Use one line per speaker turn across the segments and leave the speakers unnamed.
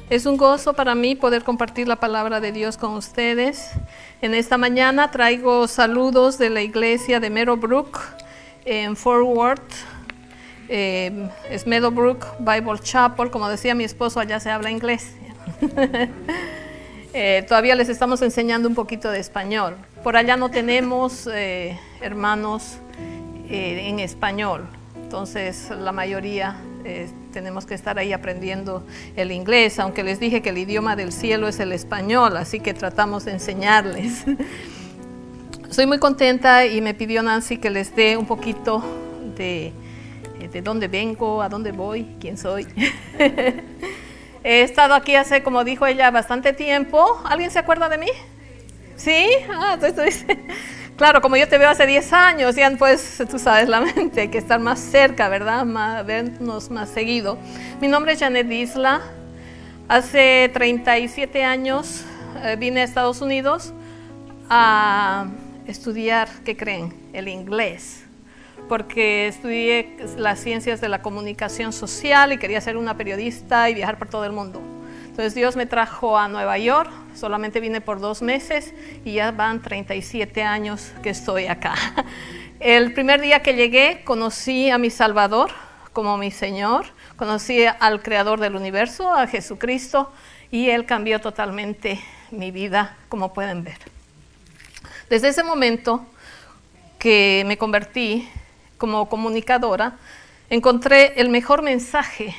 Es un gozo para mí poder compartir la palabra de Dios con ustedes. En esta mañana traigo saludos de la iglesia de Meadowbrook en Fort Worth. Es Meadowbrook Bible Chapel. Como decía mi esposo, allá se habla inglés. Todavía les estamos enseñando un poquito de español. Por allá no tenemos hermanos en español. Entonces la mayoría tenemos que estar ahí aprendiendo el inglés, aunque les dije que el idioma del cielo es el español, así que tratamos de enseñarles. Soy muy contenta y me pidió Nancy que les dé un poquito de dónde vengo, a dónde voy, quién soy. He estado aquí hace, como dijo ella, bastante tiempo. ¿Alguien se acuerda de mí? ¿Sí? Entonces, claro, como yo te veo hace 10 años, ya pues tú sabes la mente, hay que estar más cerca, ¿verdad? Vernos más seguido. Mi nombre es Janet Isla. Hace 37 años vine a Estados Unidos a estudiar, ¿qué creen? El inglés. Porque estudié las ciencias de la comunicación social y quería ser una periodista y viajar por todo el mundo. Entonces Dios me trajo a Nueva York, solamente vine por 2 meses y ya van 37 años que estoy acá. El primer día que llegué conocí a mi Salvador como mi Señor, conocí al Creador del universo, a Jesucristo, y Él cambió totalmente mi vida, como pueden ver. Desde ese momento que me convertí como comunicadora, encontré el mejor mensaje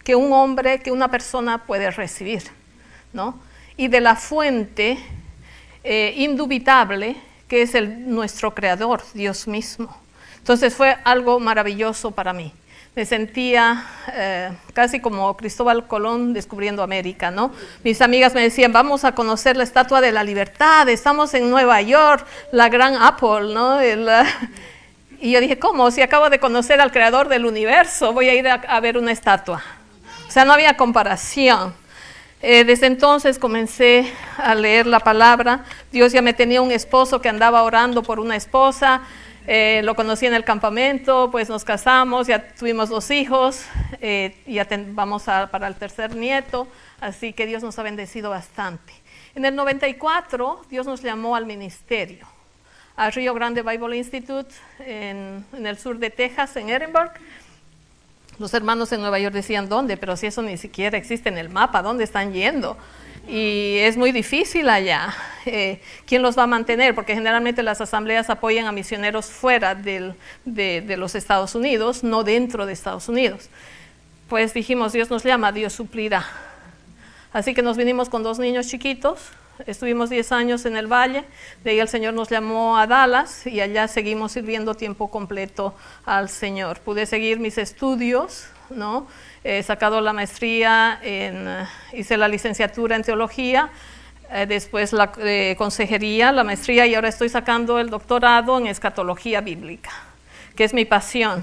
que un hombre, que una persona puede recibir, ¿no? Y de la fuente indubitable que es nuestro Creador, Dios mismo. Entonces fue algo maravilloso para mí. Me sentía casi como Cristóbal Colón descubriendo América, ¿no? Mis amigas me decían, vamos a conocer la Estatua de la Libertad, estamos en Nueva York, la gran Apple, ¿no? Y yo dije, ¿cómo? Si acabo de conocer al Creador del universo, voy a ir a ver una estatua. O sea, no había comparación. Desde entonces comencé a leer la palabra. Dios ya me tenía un esposo que andaba orando por una esposa. Lo conocí en el campamento, pues nos casamos, ya tuvimos 2 hijos, ya vamos para el 3er nieto, así que Dios nos ha bendecido bastante. En el 94 Dios nos llamó al ministerio, a Rio Grande Bible Institute en el sur de Texas, en Edinburgh. Los hermanos en Nueva York decían, ¿dónde? Pero si eso ni siquiera existe en el mapa, ¿dónde están yendo? Y es muy difícil allá. ¿Quién los va a mantener? Porque generalmente las asambleas apoyan a misioneros fuera de los Estados Unidos, no dentro de Estados Unidos. Pues dijimos, Dios nos llama, Dios suplirá. Así que nos vinimos con 2 niños chiquitos, estuvimos 10 años en el valle, de ahí el Señor nos llamó a Dallas y allá seguimos sirviendo tiempo completo al Señor. Pude seguir mis estudios, ¿no? He sacado la maestría, hice la licenciatura en teología, después la consejería, la maestría, y ahora estoy sacando el doctorado en escatología bíblica, que es mi pasión,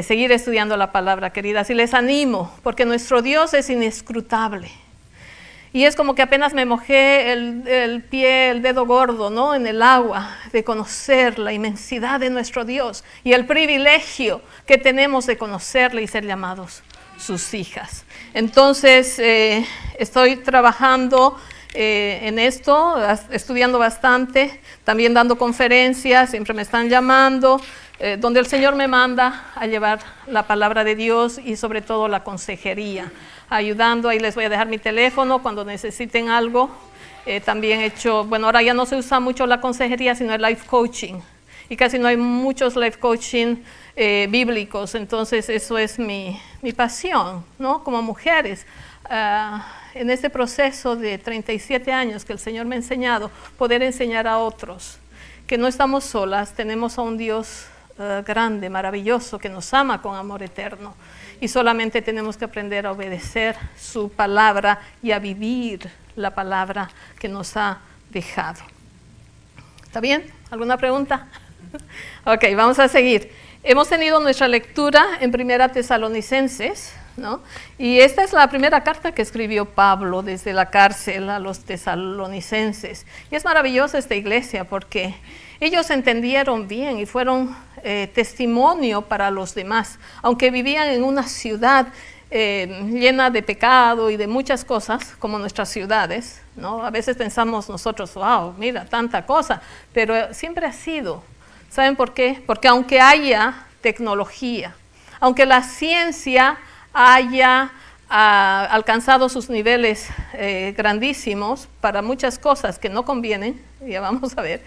seguir estudiando la palabra, queridas, y les animo, porque nuestro Dios es inescrutable. Y es como que apenas me mojé el pie, el dedo gordo, ¿no? En el agua, de conocer la inmensidad de nuestro Dios y el privilegio que tenemos de conocerle y ser llamados sus hijas. Entonces, estoy trabajando en esto, estudiando bastante, también dando conferencias, siempre me están llamando, donde el Señor me manda a llevar la palabra de Dios y sobre todo la consejería, ayudando. Ahí les voy a dejar mi teléfono cuando necesiten algo. También he hecho, bueno, ahora ya no se usa mucho la consejería, sino el life coaching, y casi no hay muchos life coaching bíblicos. Entonces eso es mi pasión, ¿no? Como mujeres, en este proceso de 37 años que el Señor me ha enseñado, poder enseñar a otros que no estamos solas, tenemos a un Dios grande, maravilloso, que nos ama con amor eterno. Y solamente tenemos que aprender a obedecer su palabra y a vivir la palabra que nos ha dejado. ¿Está bien? ¿Alguna pregunta? Ok, vamos a seguir. Hemos tenido nuestra lectura en 1 Tesalonicenses, ¿no? Y esta es la primera carta que escribió Pablo desde la cárcel a los tesalonicenses. Y es maravillosa esta iglesia porque ellos entendieron bien y fueron testimonio para los demás. Aunque vivían en una ciudad llena de pecado y de muchas cosas, como nuestras ciudades, ¿no? A veces pensamos nosotros, wow, mira, tanta cosa, pero siempre ha sido. ¿Saben por qué? Porque aunque haya tecnología, aunque la ciencia haya alcanzado sus niveles grandísimos para muchas cosas que no convienen, ya vamos a ver,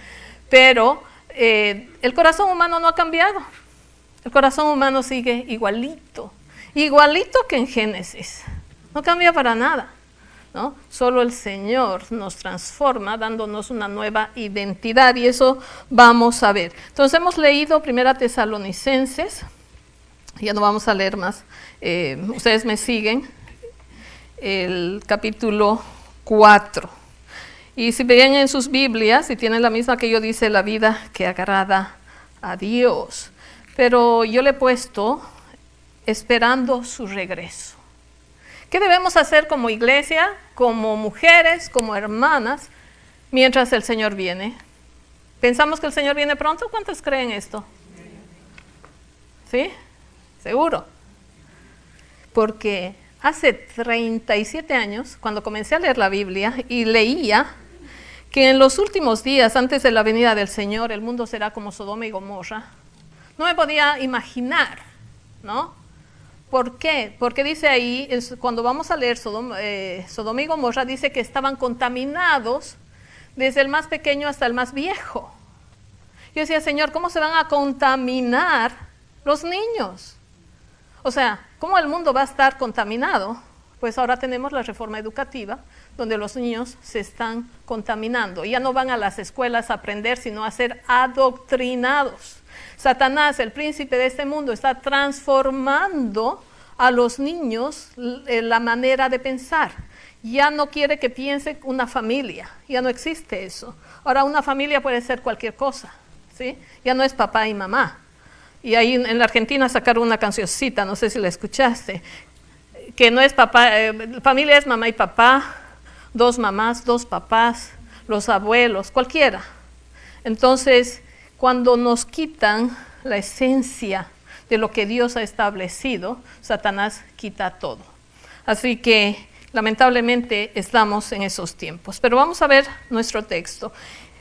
pero el corazón humano no ha cambiado. El corazón humano sigue igualito que en Génesis. No cambia para nada, ¿no? Solo el Señor nos transforma dándonos una nueva identidad y eso vamos a ver. Entonces hemos leído 1 Tesalonicenses, ya no vamos a leer más, ustedes me siguen, el capítulo 4. Y si ven en sus Biblias, si tienen la misma que yo, dice la vida que agrada a Dios. Pero yo le he puesto esperando su regreso. ¿Qué debemos hacer como iglesia, como mujeres, como hermanas, mientras el Señor viene? ¿Pensamos que el Señor viene pronto? ¿Cuántos creen esto? ¿Sí? ¿Seguro? Porque hace 37 años, cuando comencé a leer la Biblia y leía que en los últimos días, antes de la venida del Señor, el mundo será como Sodoma y Gomorra, no me podía imaginar, ¿no? ¿Por qué? Porque dice ahí, cuando vamos a leer Sodoma y Gomorra, dice que estaban contaminados desde el más pequeño hasta el más viejo. Yo decía, Señor, ¿cómo se van a contaminar los niños? O sea, ¿cómo el mundo va a estar contaminado? Pues ahora tenemos la reforma educativa, donde los niños se están contaminando. Ya no van a las escuelas a aprender, sino a ser adoctrinados. Satanás, el príncipe de este mundo, está transformando a los niños la manera de pensar. Ya no quiere que piense una familia, ya no existe eso. Ahora una familia puede ser cualquier cosa, ¿sí? Ya no es papá y mamá. Y ahí en la Argentina sacaron una cancioncita, no sé si la escuchaste, que no es papá, familia es mamá y papá, dos mamás, dos papás, los abuelos, cualquiera. Entonces, cuando nos quitan la esencia de lo que Dios ha establecido, Satanás quita todo. Así que, lamentablemente, estamos en esos tiempos. Pero vamos a ver nuestro texto.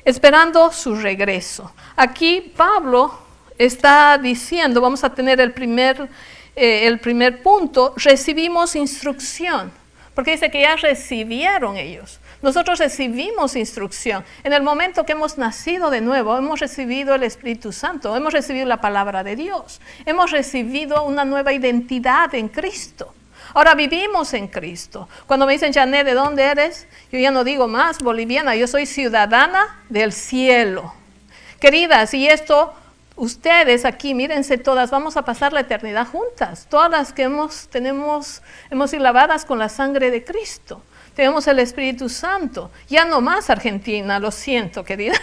Esperando su regreso. Aquí Pablo está diciendo, vamos a tener el primer punto, recibimos instrucción. Porque dice que ya recibieron ellos. Nosotros recibimos instrucción. En el momento que hemos nacido de nuevo, hemos recibido el Espíritu Santo, hemos recibido la palabra de Dios, hemos recibido una nueva identidad en Cristo. Ahora vivimos en Cristo. Cuando me dicen, Janet, ¿de dónde eres? Yo ya no digo más boliviana, yo soy ciudadana del cielo. Queridas, y esto, ustedes aquí, mírense todas, vamos a pasar la eternidad juntas. Todas las que hemos sido lavadas con la sangre de Cristo. Tenemos el Espíritu Santo. Ya no más Argentina, lo siento, querida.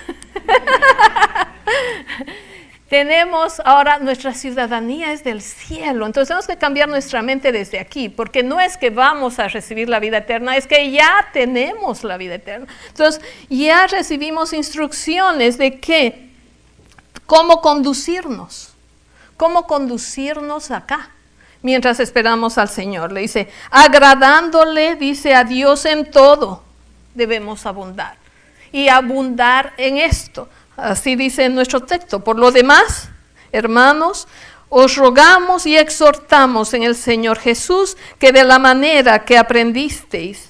Tenemos ahora, nuestra ciudadanía es del cielo. Entonces tenemos que cambiar nuestra mente desde aquí, porque no es que vamos a recibir la vida eterna, es que ya tenemos la vida eterna. Entonces ya recibimos instrucciones de qué, cómo conducirnos acá. Mientras esperamos al Señor, le dice, agradándole, dice, a Dios en todo, debemos abundar. Y abundar en esto, así dice en nuestro texto. Por lo demás, hermanos, os rogamos y exhortamos en el Señor Jesús, que de la manera que aprendisteis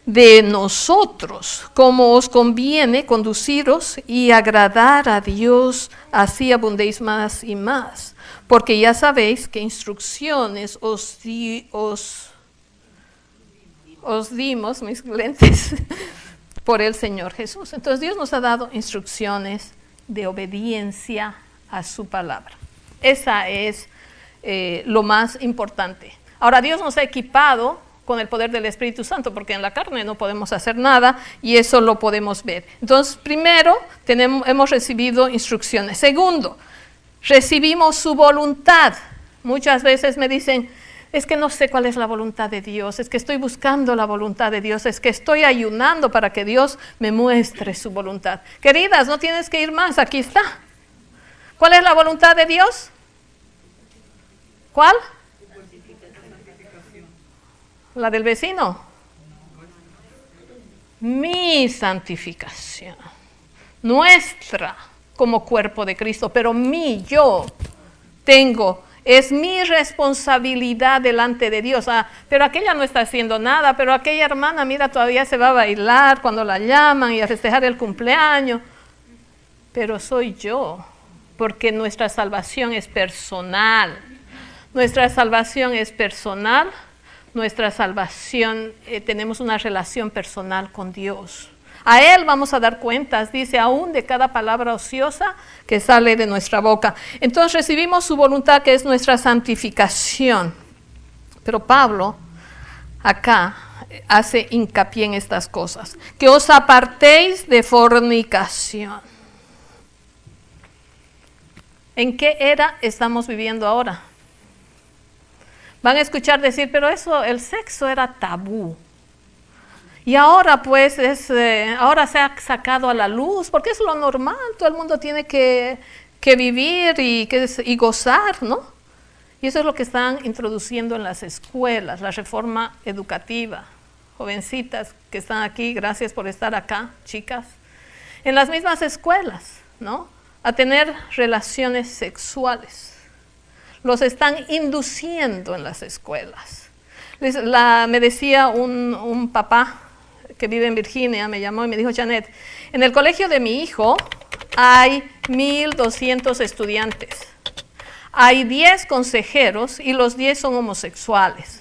de nosotros, como os conviene conduciros y agradar a Dios, así abundéis más y más. Porque ya sabéis que instrucciones os dimos, mis lentes, por el Señor Jesús. Entonces Dios nos ha dado instrucciones de obediencia a su palabra. Esa es lo más importante. Ahora, Dios nos ha equipado con el poder del Espíritu Santo, porque en la carne no podemos hacer nada y eso lo podemos ver. Entonces, primero, hemos recibido instrucciones. Segundo, recibimos su voluntad. Muchas veces me dicen, es que no sé cuál es la voluntad de Dios, es que estoy buscando la voluntad de Dios, es que estoy ayunando para que Dios me muestre su voluntad. Queridas, no tienes que ir más, aquí está. ¿Cuál es la voluntad de Dios? ¿Cuál? ¿La del vecino? Mi santificación. Nuestra como cuerpo de Cristo, pero yo tengo, es mi responsabilidad delante de Dios. Pero aquella no está haciendo nada, pero aquella hermana, mira, todavía se va a bailar cuando la llaman y a festejar el cumpleaños. Pero soy yo, porque nuestra salvación es personal. Nuestra salvación es personal. Nuestra salvación, tenemos una relación personal con Dios. A Él vamos a dar cuentas, dice, aún de cada palabra ociosa que sale de nuestra boca. Entonces recibimos su voluntad, que es nuestra santificación. Pero Pablo acá hace hincapié en estas cosas. Que os apartéis de fornicación. ¿En qué era estamos viviendo ahora? Van a escuchar decir, pero eso, el sexo era tabú. Y ahora pues, ahora se ha sacado a la luz, porque es lo normal, todo el mundo tiene que vivir y gozar, ¿no? Y eso es lo que están introduciendo en las escuelas, la reforma educativa. Jovencitas que están aquí, gracias por estar acá, chicas. En las mismas escuelas, ¿no? A tener relaciones sexuales. Los están induciendo en las escuelas. Me decía un papá que vive en Virginia, me llamó y me dijo, Janet, en el colegio de mi hijo hay 1,200 estudiantes. Hay 10 consejeros y los 10 son homosexuales.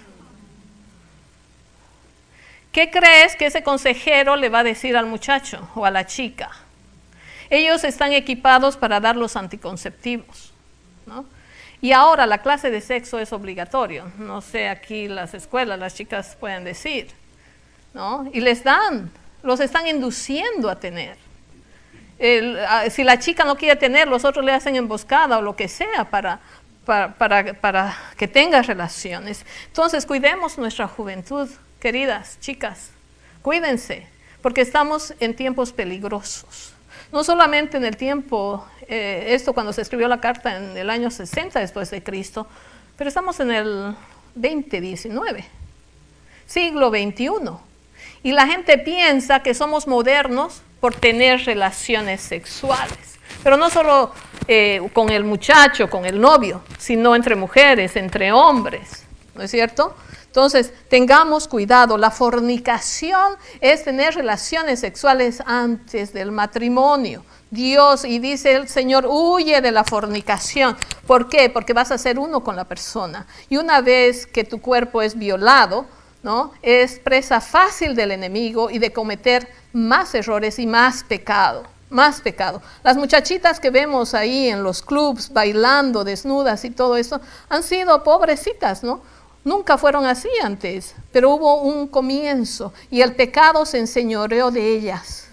¿Qué crees que ese consejero le va a decir al muchacho o a la chica? Ellos están equipados para dar los anticonceptivos, ¿no? Y ahora la clase de sexo es obligatorio. No sé, aquí las escuelas, las chicas pueden decir, ¿no? Y los están induciendo a tener. Si la chica no quiere tener, los otros le hacen emboscada o lo que sea para que tenga relaciones. Entonces, cuidemos nuestra juventud, queridas chicas, cuídense, porque estamos en tiempos peligrosos. No solamente en el tiempo, esto cuando se escribió la carta en el año 60 después de Cristo, pero estamos en el 2019, siglo XXI. Y la gente piensa que somos modernos por tener relaciones sexuales. Pero no solo con el muchacho, con el novio, sino entre mujeres, entre hombres, ¿no es cierto? Entonces, tengamos cuidado. La fornicación es tener relaciones sexuales antes del matrimonio. Dios, y dice el Señor, huye de la fornicación. ¿Por qué? Porque vas a ser uno con la persona. Y una vez que tu cuerpo es violado, ¿no? Es presa fácil del enemigo y de cometer más errores y más pecado. Más pecado. Las muchachitas que vemos ahí en los clubs bailando desnudas y todo eso han sido pobrecitas, ¿no? Nunca fueron así antes, pero hubo un comienzo y el pecado se enseñoreó de ellas,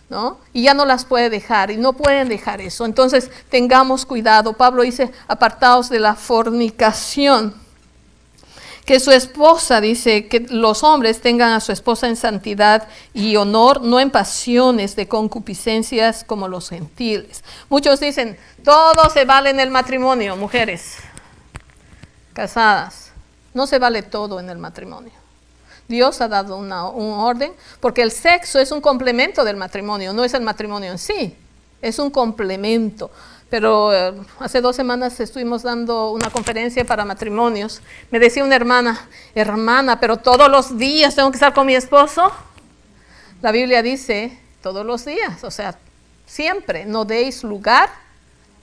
¿no? Y ya no las puede dejar y no pueden dejar eso. Entonces tengamos cuidado. Pablo dice, apartaos de la fornicación. Que su esposa, dice, que los hombres tengan a su esposa en santidad y honor, no en pasiones de concupiscencias como los gentiles. Muchos dicen, todo se vale en el matrimonio, mujeres casadas. No se vale todo en el matrimonio. Dios ha dado un orden, porque el sexo es un complemento del matrimonio, no es el matrimonio en sí, es un complemento. Pero hace 2 semanas estuvimos dando una conferencia para matrimonios. Me decía una hermana, pero todos los días tengo que estar con mi esposo. La Biblia dice, todos los días, o sea, siempre, no deis lugar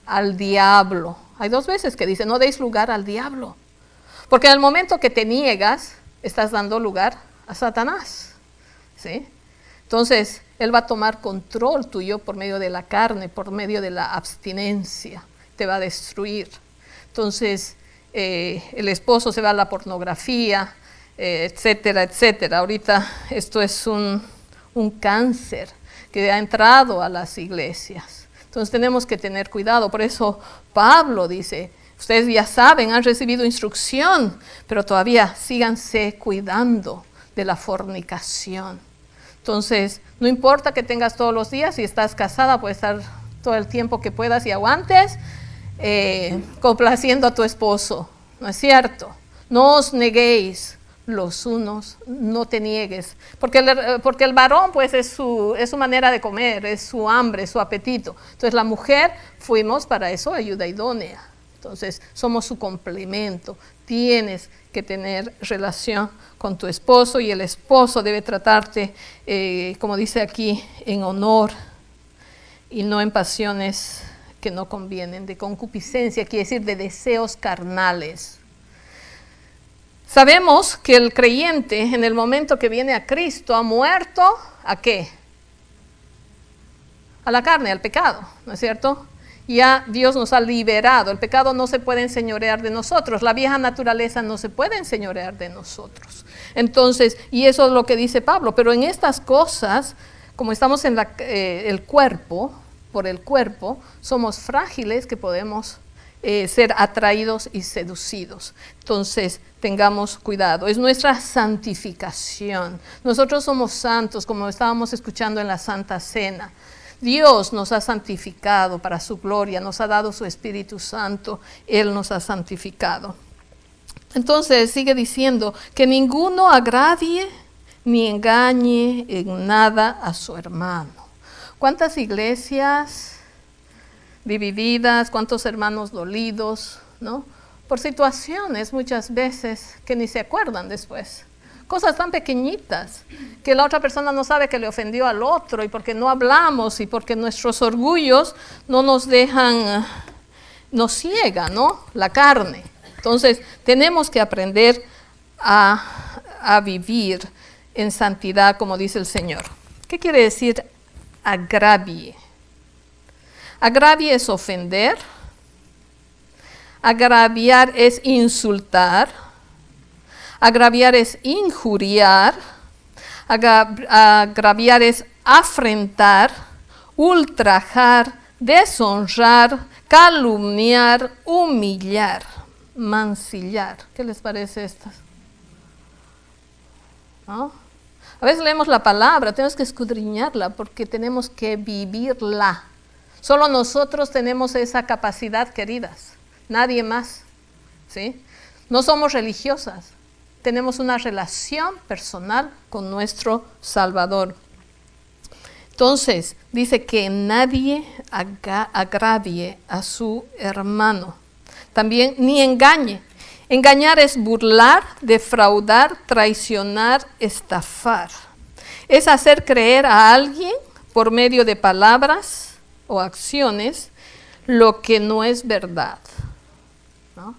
al diablo. Hay 2 veces que dice, no deis lugar al diablo. Porque en el momento que te niegas, estás dando lugar a Satanás, ¿sí? Entonces, él va a tomar control tuyo por medio de la carne, por medio de la abstinencia. Te va a destruir. Entonces, el esposo se va a la pornografía, etcétera, etcétera. Ahorita esto es un cáncer que ha entrado a las iglesias. Entonces tenemos que tener cuidado. Por eso Pablo dice, ustedes ya saben, han recibido instrucción, pero todavía síganse cuidando de la fornicación. Entonces, no importa que tengas todos los días, si estás casada, puedes estar todo el tiempo que puedas y aguantes, complaciendo a tu esposo, ¿no es cierto? No os neguéis los unos, no te niegues, porque el varón pues es su manera de comer, es su hambre, su apetito. Entonces la mujer fuimos para eso ayuda idónea. Entonces somos su complemento. Tienes que tener relación con tu esposo y el esposo debe tratarte, como dice aquí, en honor y no en pasiones que no convienen, de concupiscencia, quiere decir de deseos carnales. Sabemos que el creyente en el momento que viene a Cristo ha muerto, ¿a qué? A la carne, al pecado, ¿no es cierto? Ya Dios nos ha liberado, el pecado no se puede enseñorear de nosotros, la vieja naturaleza no se puede enseñorear de nosotros. Entonces, y eso es lo que dice Pablo, pero en estas cosas, como estamos en el cuerpo, por el cuerpo, somos frágiles que podemos ser atraídos y seducidos. Entonces, tengamos cuidado. Es nuestra santificación. Nosotros somos santos, como estábamos escuchando en la Santa Cena. Dios nos ha santificado para su gloria, nos ha dado su Espíritu Santo, Él nos ha santificado. Entonces, sigue diciendo que ninguno agravie ni engañe en nada a su hermano. ¿Cuántas iglesias divididas, cuántos hermanos dolidos, ¿no? Por situaciones muchas veces que ni se acuerdan después. Cosas tan pequeñitas que la otra persona no sabe que le ofendió al otro y porque no hablamos y porque nuestros orgullos no nos dejan, nos ciega, ¿no? La carne. Entonces tenemos que aprender a vivir en santidad como dice el Señor. ¿Qué quiere decir agravie? Agravie es ofender, agraviar es insultar, agraviar es injuriar, agraviar es afrentar, ultrajar, deshonrar, calumniar, humillar, mancillar. ¿Qué les parece estas? ¿No? A veces leemos la palabra, tenemos que escudriñarla porque tenemos que vivirla. Solo nosotros tenemos esa capacidad, queridas, nadie más, ¿sí? No somos religiosas, tenemos una relación personal con nuestro Salvador. Entonces, dice que nadie agravie a su hermano, también ni engañe. Engañar es burlar, defraudar, traicionar, estafar. Es hacer creer a alguien por medio de palabras o acciones lo que no es verdad, ¿no?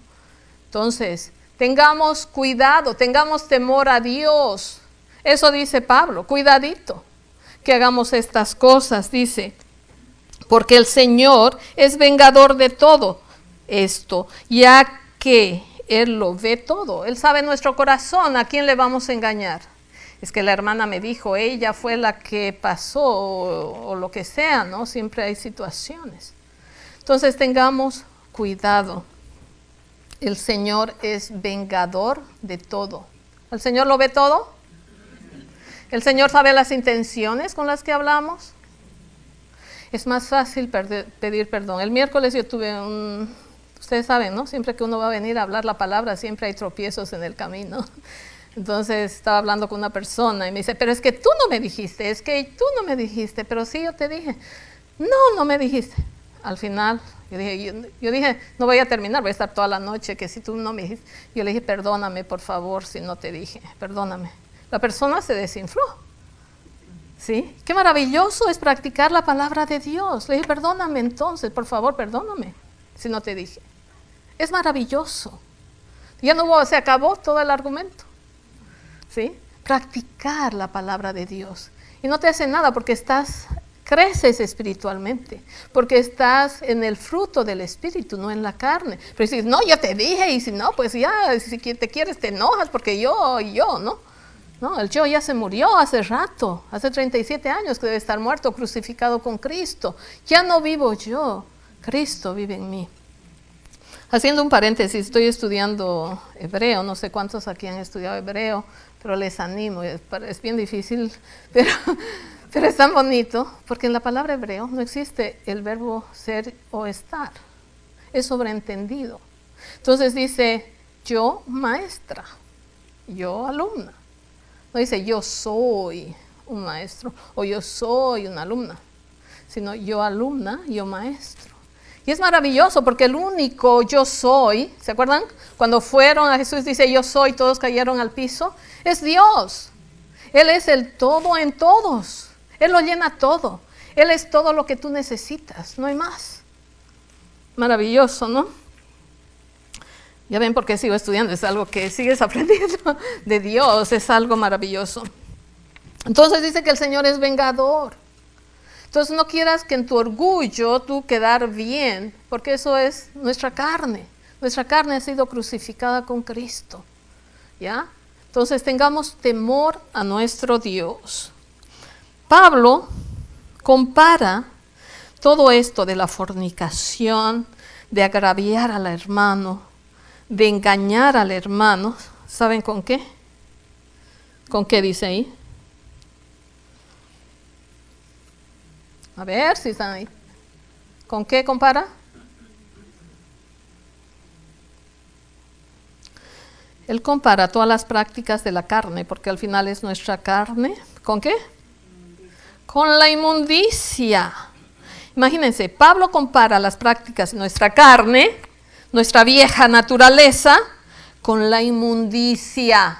Entonces, tengamos cuidado, tengamos temor a Dios. Eso dice Pablo, cuidadito que hagamos estas cosas, dice, porque el Señor es vengador de todo esto, ya que Él lo ve todo, Él sabe nuestro corazón, ¿a quién le vamos a engañar? Es que la hermana me dijo, ella fue la que pasó o lo que sea, ¿no? Siempre hay situaciones. Entonces tengamos cuidado. El Señor es vengador de todo. ¿El Señor lo ve todo? ¿El Señor sabe las intenciones con las que hablamos? Es más fácil pedir perdón. El miércoles yo tuve ustedes saben, ¿no? Siempre que uno va a venir a hablar la palabra, siempre hay tropiezos en el camino. Entonces estaba hablando con una persona y me dice, pero es que tú no me dijiste, es que tú no me dijiste, pero sí yo te dije. No me dijiste. Al final yo dije, no voy a terminar, voy a estar toda la noche, que si tú no me dijiste. Yo le dije, perdóname por favor si no te dije, perdóname. La persona se desinfló. ¿Sí? Qué maravilloso es practicar la palabra de Dios. Le dije, perdóname entonces, por favor, perdóname si no te dije. Es maravilloso. Ya no hubo, se acabó todo el argumento. ¿Sí? Practicar la palabra de Dios. Y no te hace nada porque estás creces espiritualmente, porque estás en el fruto del Espíritu, no en la carne. Pero si no, ya te dije, y si no, pues ya, si te quieres te enojas, porque yo, ¿no? No, el yo ya se murió hace rato, hace 37 años que debe estar muerto, crucificado con Cristo. Ya no vivo yo, Cristo vive en mí. Haciendo un paréntesis, estoy estudiando hebreo, no sé cuántos aquí han estudiado hebreo, pero les animo, es bien difícil, pero es tan bonito, porque en la palabra hebreo no existe el verbo ser o estar, es sobreentendido. Entonces dice, yo maestra, yo alumna. No dice yo soy un maestro o yo soy una alumna, sino yo alumna, yo maestro. Y es maravilloso porque el único yo soy, ¿se acuerdan? Cuando fueron a Jesús dice yo soy, todos cayeron al piso, es Dios. Él es el todo en todos, Él lo llena todo, Él es todo lo que tú necesitas, no hay más. Maravilloso, ¿no? Ya ven por qué sigo estudiando, es algo que sigues aprendiendo de Dios, es algo maravilloso. Entonces dice que el Señor es vengador. Entonces no quieras que en tu orgullo tú quedar bien, porque eso es nuestra carne. Nuestra carne ha sido crucificada con Cristo, ¿ya? Entonces tengamos temor a nuestro Dios. Pablo compara todo esto de la fornicación, de agraviar al hermano, de engañar al hermano, ¿saben con qué? ¿Con qué dice ahí? A ver si están ahí. ¿Con qué compara? Él compara todas las prácticas de la carne, porque al final es nuestra carne. ¿Con qué? Con la inmundicia. Imagínense, Pablo compara las prácticas de nuestra carne, nuestra vieja naturaleza, con la inmundicia.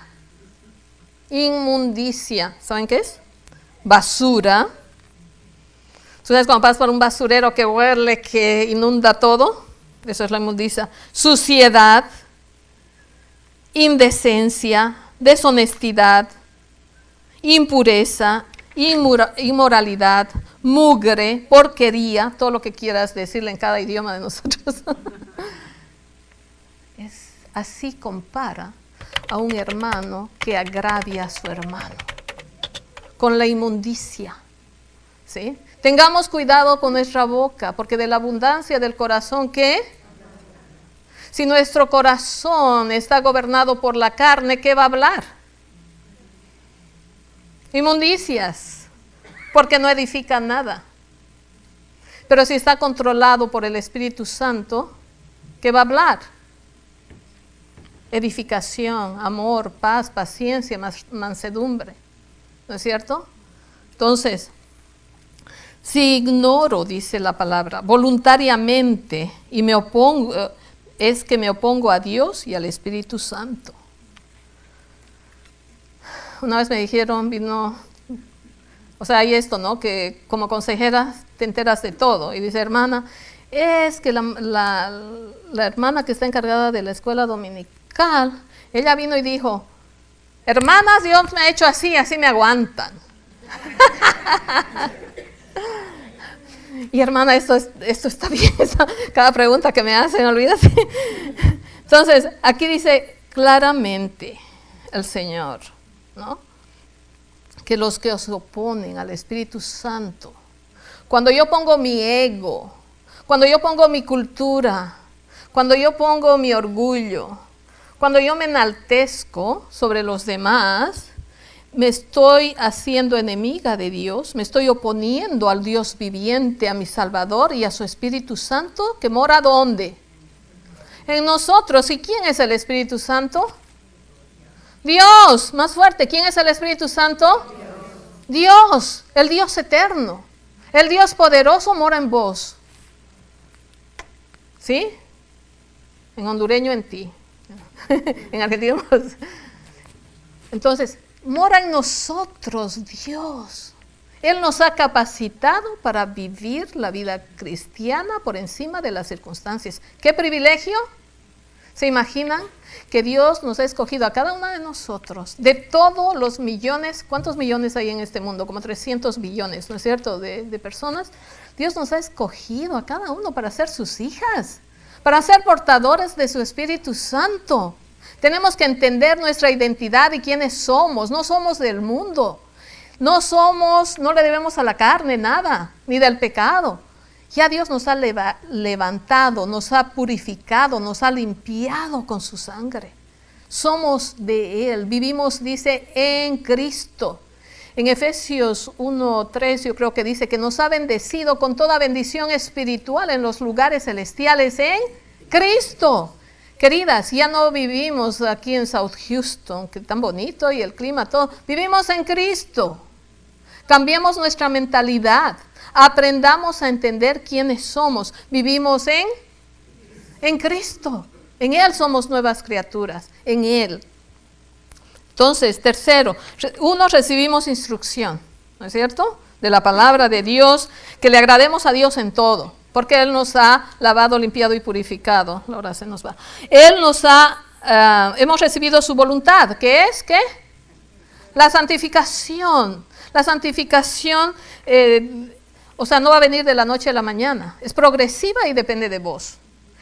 Inmundicia. ¿Saben qué es? Basura. ¿Tú sabes cuando pasas por un basurero que huele, que inunda todo? Eso es la inmundicia. Suciedad, indecencia, deshonestidad, impureza, inmoralidad, mugre, porquería, todo lo que quieras decirle en cada idioma de nosotros. Así compara a un hermano que agravia a su hermano con la inmundicia, ¿sí? Tengamos cuidado con nuestra boca, porque de la abundancia del corazón, ¿qué? Si nuestro corazón está gobernado por la carne, ¿qué va a hablar? Inmundicias, porque no edifica nada. Pero si está controlado por el Espíritu Santo, ¿qué va a hablar? Edificación, amor, paz, paciencia, mansedumbre. ¿No es cierto? Entonces, si ignoro, dice la palabra, voluntariamente y me opongo, es que me opongo a Dios y al Espíritu Santo. Una vez me dijeron, hay esto, ¿no? Que como consejera te enteras de todo. Y dice, hermana, es que la hermana que está encargada de la escuela dominical, ella vino y dijo, hermanas, Dios me ha hecho así, así me aguantan. Y hermana, esto está bien, cada pregunta que me hacen, olvídate. Entonces, aquí dice claramente el Señor, ¿no? Que los que os oponen al Espíritu Santo, cuando yo pongo mi ego, cuando yo pongo mi cultura, cuando yo pongo mi orgullo, cuando yo me enaltezco sobre los demás, me estoy haciendo enemiga de Dios, me estoy oponiendo al Dios viviente, a mi Salvador y a su Espíritu Santo, que mora ¿dónde? En nosotros. ¿Y quién es el Espíritu Santo? Dios, más fuerte. ¿Quién es el Espíritu Santo? Dios, el Dios eterno, el Dios poderoso mora en vos. ¿Sí? En hondureño en ti. En argentino. Entonces, mora en nosotros Dios. Él nos ha capacitado para vivir la vida cristiana por encima de las circunstancias. ¿Qué privilegio? ¿Se imaginan que Dios nos ha escogido a cada una de nosotros, de todos los millones? ¿Cuántos millones hay en este mundo? Como 300 billones, ¿no es cierto?, de personas. Dios nos ha escogido a cada uno para ser sus hijas, para ser portadores de su Espíritu Santo. Tenemos que entender nuestra identidad y quiénes somos. No somos del mundo. No le debemos a la carne nada, ni del pecado. Ya Dios nos ha levantado, nos ha purificado, nos ha limpiado con su sangre. Somos de Él, vivimos, dice, en Cristo. En Efesios 1:3 yo creo que dice que nos ha bendecido con toda bendición espiritual en los lugares celestiales en Cristo. Queridas, ya no vivimos aquí en South Houston, que tan bonito y el clima, todo. Vivimos en Cristo. Cambiemos nuestra mentalidad. Aprendamos a entender quiénes somos. Vivimos en Cristo. En Él somos nuevas criaturas. En Él. Entonces, tercero, recibimos instrucción, ¿no es cierto?, de la palabra de Dios, que le agrademos a Dios en todo, porque Él nos ha lavado, limpiado y purificado. Ahora se nos va. Él nos hemos recibido su voluntad, ¿qué es? ¿Qué? La santificación. La santificación, no va a venir de la noche a la mañana, es progresiva y depende de vos.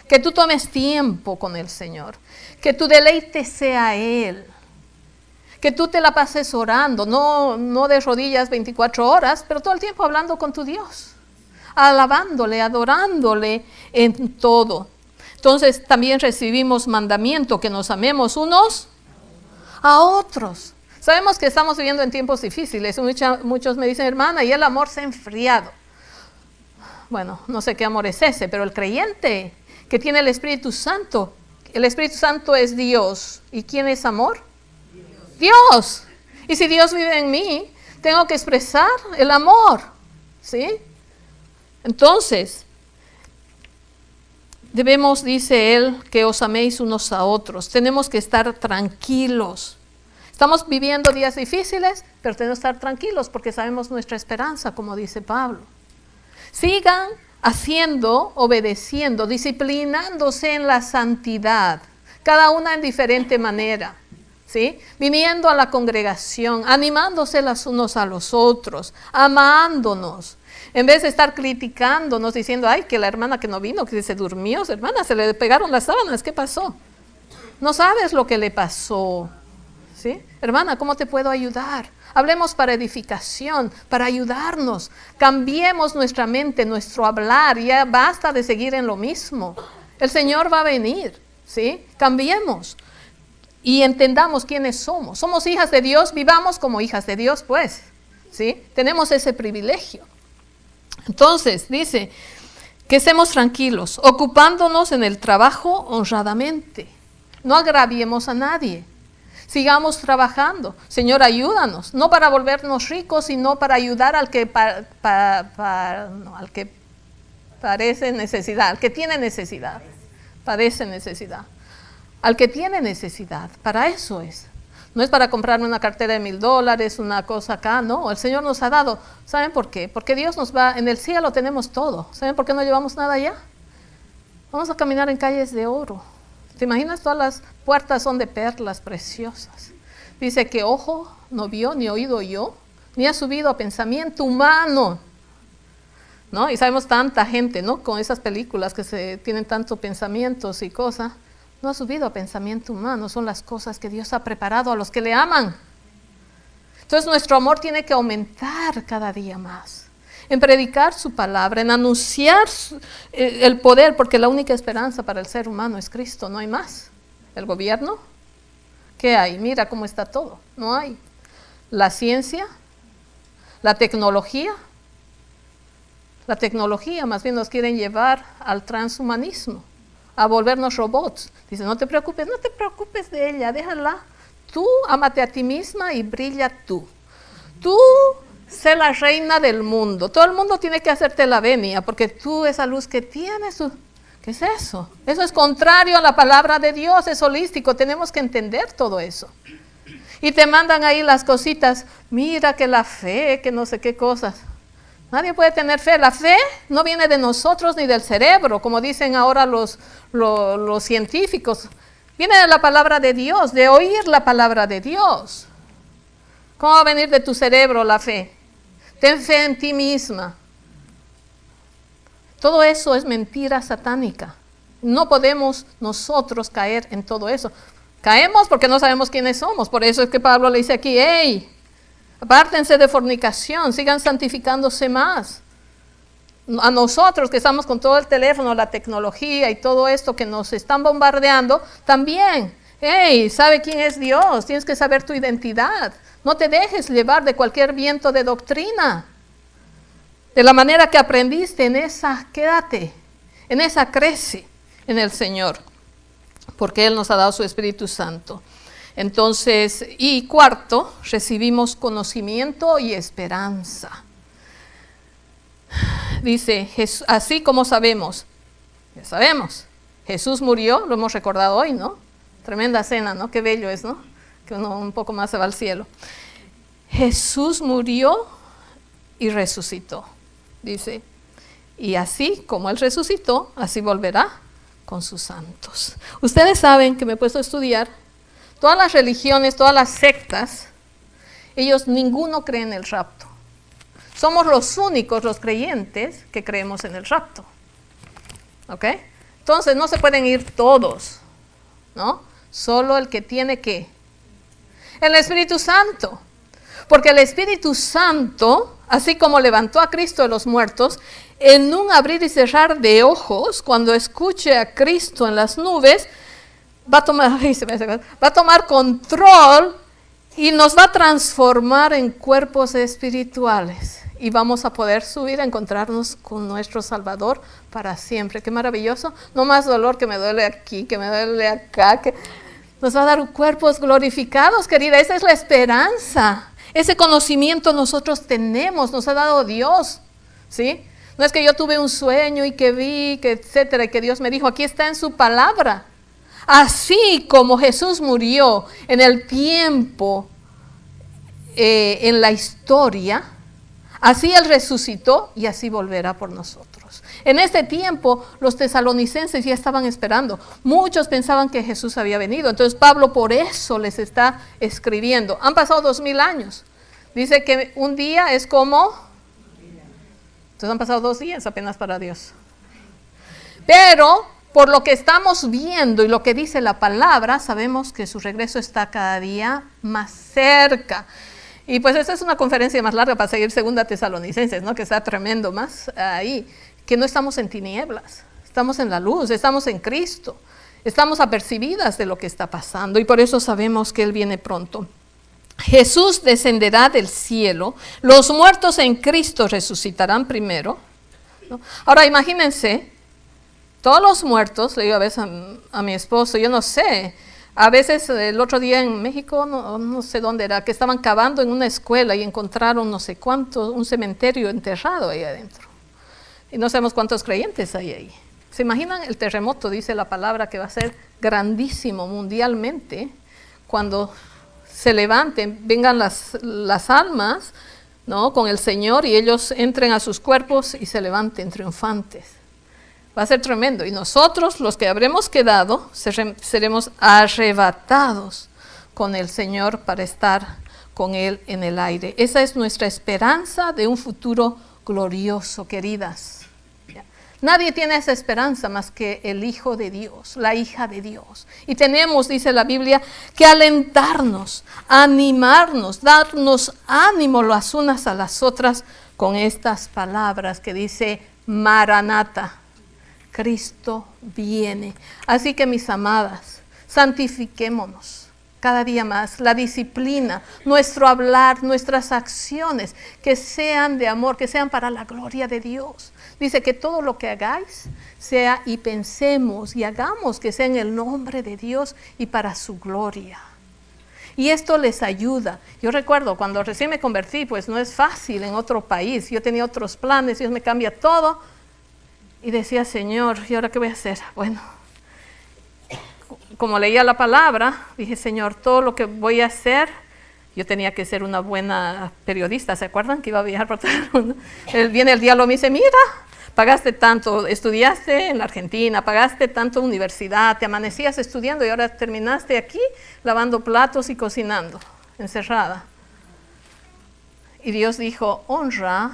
Que tú tomes tiempo con el Señor, que tu deleite sea Él. Que tú te la pases orando, no de rodillas 24 horas, pero todo el tiempo hablando con tu Dios, alabándole, adorándole en todo. Entonces también recibimos mandamiento, que nos amemos unos a otros. Sabemos que estamos viviendo en tiempos difíciles. Muchos me dicen, hermana, y el amor se ha enfriado. Bueno, no sé qué amor es ese, pero el creyente que tiene el Espíritu Santo es Dios. ¿Y quién es amor? Dios. Y si Dios vive en mí, tengo que expresar el amor, ¿sí? Entonces, debemos, dice Él, que os améis unos a otros. Tenemos que estar tranquilos. Estamos viviendo días difíciles, pero tenemos que estar tranquilos porque sabemos nuestra esperanza, como dice Pablo. Sigan haciendo, obedeciendo, disciplinándose en la santidad, cada una en diferente manera. ¿Sí? Viniendo a la congregación, animándose los unos a los otros, amándonos, en vez de estar criticándonos, diciendo, ay, que la hermana que no vino, que se durmió, hermana, se le pegaron las sábanas, ¿qué pasó? No sabes lo que le pasó, ¿sí? Hermana, ¿cómo te puedo ayudar? Hablemos para edificación, para ayudarnos, cambiemos nuestra mente, nuestro hablar, ya basta de seguir en lo mismo. El Señor va a venir, ¿sí? Cambiemos. Y entendamos quiénes somos. Somos hijas de Dios, vivamos como hijas de Dios, pues. ¿Sí? Tenemos ese privilegio. Entonces, dice, que estemos tranquilos, ocupándonos en el trabajo honradamente. No agraviemos a nadie. Sigamos trabajando. Señor, ayúdanos. No para volvernos ricos, sino para ayudar al que, al que parece necesidad, al que tiene necesidad. Padece necesidad. Al que tiene necesidad, para eso es. No es para comprarme una cartera de $1,000, una cosa acá, no. El Señor nos ha dado. ¿Saben por qué? Porque Dios nos va, en el cielo tenemos todo. ¿Saben por qué no llevamos nada allá? Vamos a caminar en calles de oro. ¿Te imaginas? Todas las puertas son de perlas preciosas. Dice que ojo no vio, ni oído oyó, ni ha subido a pensamiento humano. ¿No? Y sabemos tanta gente, ¿no? Con esas películas que tienen tantos pensamientos y cosas. No ha subido a pensamiento humano, son las cosas que Dios ha preparado a los que le aman. Entonces nuestro amor tiene que aumentar cada día más, en predicar su palabra, en anunciar el poder, porque la única esperanza para el ser humano es Cristo, no hay más. El gobierno, ¿qué hay? Mira cómo está todo, no hay. La ciencia, la tecnología más bien nos quieren llevar al transhumanismo, a volvernos robots. Dice, no te preocupes de ella, déjala. Tú ámate a ti misma y brilla tú. Tú sé la reina del mundo. Todo el mundo tiene que hacerte la venia, porque tú, esa luz que tienes, ¿qué es eso? Eso es contrario a la palabra de Dios, es holístico. Tenemos que entender todo eso. Y te mandan ahí las cositas, mira que la fe, que no sé qué cosas. Nadie puede tener fe. La fe no viene de nosotros ni del cerebro, como dicen ahora los científicos. Viene de la palabra de Dios, de oír la palabra de Dios. ¿Cómo va a venir de tu cerebro la fe? Ten fe en ti misma. Todo eso es mentira satánica. No podemos nosotros caer en todo eso. Caemos porque no sabemos quiénes somos. Por eso es que Pablo le dice aquí, hey, apártense de fornicación, sigan santificándose más. A nosotros que estamos con todo el teléfono, la tecnología y todo esto que nos están bombardeando, también, hey, ¿sabe quién es Dios? Tienes que saber tu identidad. No te dejes llevar de cualquier viento de doctrina. De la manera que aprendiste, en esa quédate, en esa crece en el Señor, porque Él nos ha dado su Espíritu Santo. Entonces, y cuarto, recibimos conocimiento y esperanza. Dice, así como sabemos, ya sabemos, Jesús murió, lo hemos recordado hoy, ¿no? Tremenda cena, ¿no? Qué bello es, ¿no? Que uno un poco más se va al cielo. Jesús murió y resucitó, dice, y así como Él resucitó, así volverá con sus santos. Ustedes saben que me he puesto a estudiar, todas las religiones, todas las sectas, ellos ninguno cree en el rapto. Somos los únicos, los creyentes, que creemos en el rapto. ¿Ok? Entonces no se pueden ir todos, ¿no? Solo el que tiene que. El Espíritu Santo. Porque el Espíritu Santo, así como levantó a Cristo de los muertos, en un abrir y cerrar de ojos, cuando escuche a Cristo en las nubes, va a tomar control y nos va a transformar en cuerpos espirituales. Y vamos a poder subir a encontrarnos con nuestro Salvador para siempre. Qué maravilloso. No más dolor que me duele aquí, que me duele acá. Que nos va a dar cuerpos glorificados, querida. Esa es la esperanza. Ese conocimiento nosotros tenemos, nos ha dado Dios. ¿Sí? No es que yo tuve un sueño y que vi, que etcétera, y que Dios me dijo, aquí está en su palabra. Así como Jesús murió en el tiempo, en la historia, así Él resucitó y así volverá por nosotros. En este tiempo los tesalonicenses ya estaban esperando. Muchos pensaban que Jesús había venido. Entonces Pablo por eso les está escribiendo. Han pasado 2000 años. Dice que un día es como... Entonces han pasado 2 días apenas para Dios. Pero por lo que estamos viendo y lo que dice la palabra, sabemos que su regreso está cada día más cerca. Y pues esta es una conferencia más larga para seguir 2 Tesalonicenses, ¿no? Que está tremendo más ahí, que no estamos en tinieblas, estamos en la luz, estamos en Cristo, estamos apercibidas de lo que está pasando y por eso sabemos que Él viene pronto. Jesús descenderá del cielo, los muertos en Cristo resucitarán primero, ¿no? Ahora imagínense, todos los muertos, le digo a veces a mi esposo, yo no sé, a veces el otro día en México, no sé dónde era, que estaban cavando en una escuela y encontraron no sé cuánto, un cementerio enterrado ahí adentro. Y no sabemos cuántos creyentes hay ahí. ¿Se imaginan el terremoto? Dice la palabra que va a ser grandísimo mundialmente cuando se levanten, vengan las almas, ¿no? Con el Señor y ellos entren a sus cuerpos y se levanten triunfantes. Va a ser tremendo. Y nosotros, los que habremos quedado, seremos arrebatados con el Señor para estar con Él en el aire. Esa es nuestra esperanza de un futuro glorioso, queridas. Nadie tiene esa esperanza más que el Hijo de Dios, la hija de Dios. Y tenemos, dice la Biblia, que alentarnos, animarnos, darnos ánimo las unas a las otras con estas palabras que dice Maranata. Cristo viene. Así que mis amadas, santifiquémonos cada día más. La disciplina, nuestro hablar, nuestras acciones, que sean de amor, que sean para la gloria de Dios. Dice que todo lo que hagáis sea y pensemos y hagamos que sea en el nombre de Dios y para su gloria. Y esto les ayuda. Yo recuerdo cuando recién me convertí, pues no es fácil en otro país. Yo tenía otros planes, Dios me cambia todo. Y decía, Señor, ¿y ahora qué voy a hacer? Bueno, como leía la palabra, dije, Señor, todo lo que voy a hacer, yo tenía que ser una buena periodista, ¿se acuerdan? Que iba a viajar por todo el mundo. Viene el diablo y me dice, mira, Pagaste tanto, estudiaste en la Argentina, pagaste tanto universidad, te amanecías estudiando y ahora terminaste aquí lavando platos y cocinando, encerrada. Y Dios dijo, honra.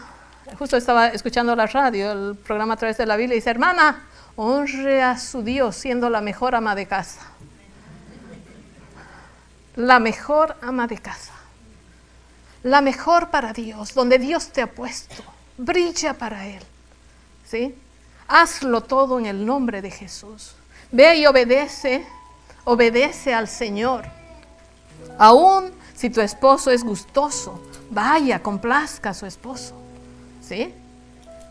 Justo estaba escuchando la radio, el programa A Través de la Biblia, y dice, hermana, honre a su Dios siendo la mejor ama de casa. La mejor ama de casa. La mejor para Dios, donde Dios te ha puesto. Brilla para Él. ¿Sí? Hazlo todo en el nombre de Jesús. Ve y obedece al Señor. Aún si tu esposo es gustoso, vaya, complazca a su esposo. ¿Sí?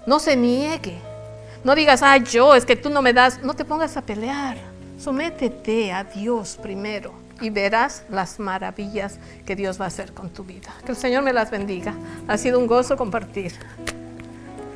No se niegue. No digas, es que tú no me das. No te pongas a pelear. Sométete a Dios primero y verás las maravillas que Dios va a hacer con tu vida. Que el Señor me las bendiga. Ha sido un gozo compartir.